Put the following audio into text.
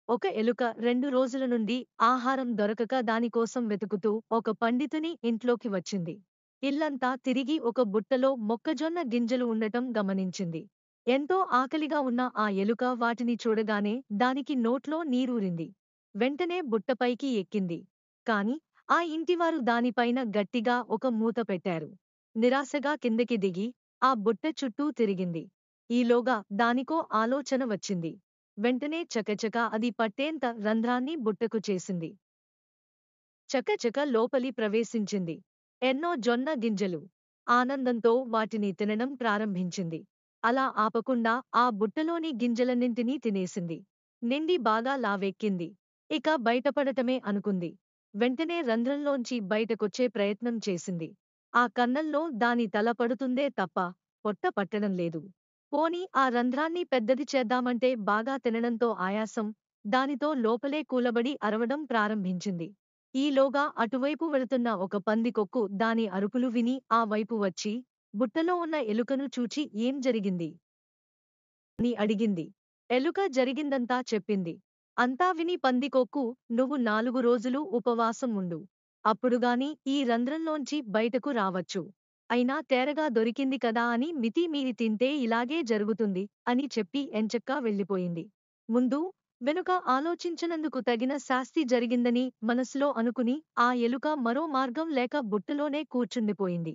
ఒక ఎలుక 2 రోజుల నుండి ఆహారం దొరకక దానికోసం వెతుకుతూ ఒక పండితుని ఇంట్లోకి వచ్చింది. ఇల్లంతా తిరిగి ఒక బుట్టలో మొక్కజొన్న గింజలు ఉండటం గమనించింది. ఎంతో ఆకలిగా ఉన్న ఆ ఎలుక వాటిని చూడగానే దానికి నోట్లో నీరూరింది. వెంటనే బుట్టపైకి ఎక్కింది. కాని ఆ ఇంటివారు దానిపైన గట్టిగా ఒక మూత పెట్టారు. నిరాశగా కిందకి దిగి ఆ బుట్ట చుట్టూ తిరిగింది. ఈలోగా దానికో ఆలోచన వచ్చింది. వెంటనే చకచక అది పట్టేంత రంధ్రాన్ని బుట్టకు చేసింది. చకచక లోపలి ప్రవేశించింది. ఎన్నో జొన్న గింజలు. ఆనందంతో వాటిని తినడం ప్రారంభించింది. అలా ఆపకుండా ఆ బుట్టలోని గింజలన్నింటినీ తినేసింది. నిండి బాగా లావెక్కింది. ఇక బయటపడటమే అనుకుంది. వెంటనే రంధ్రంలోంచి బయటకొచ్చే ప్రయత్నం చేసింది. ఆ కన్నంలో దాని తల పడుతుందే తప్ప పొట్ట పట్టడం లేదు. పోనీ ఆ రంధ్రాన్ని పెద్దది చేద్దామంటే బాగా తినడంతో ఆయాసం దానితో లోపలే కూలబడి అరవడం ప్రారంభించింది. ఈలోగా అటువైపు వెళుతున్న ఒక పందికొక్కు దాని అరుపులు విని ఆ వైపు వచ్చి బుట్టలో ఉన్న ఎలుకను చూచి ఏం జరిగింది అని అడిగింది. ఎలుక జరిగిందంతా చెప్పింది. అంతా విని పందికొక్కు, నువ్వు 4 రోజులు ఉపవాసం ఉండు. అప్పుడుగాని ఈ రంధ్రంలోంచి బయటకు రావచ్చు. అయినా తేరగా దొరికింది కదా అని మితిమీరి తింటే ఇలాగే జరుగుతుంది అని చెప్పి ఎంచక్కా వెళ్ళిపోయింది. ముందు వెనుక ఆలోచించనందుకు తగిన శాస్తి జరిగిందని మనసులో అనుకుని ఆ ఎలుక మరో మార్గం లేక బుట్టలోనే కూర్చుండిపోయింది.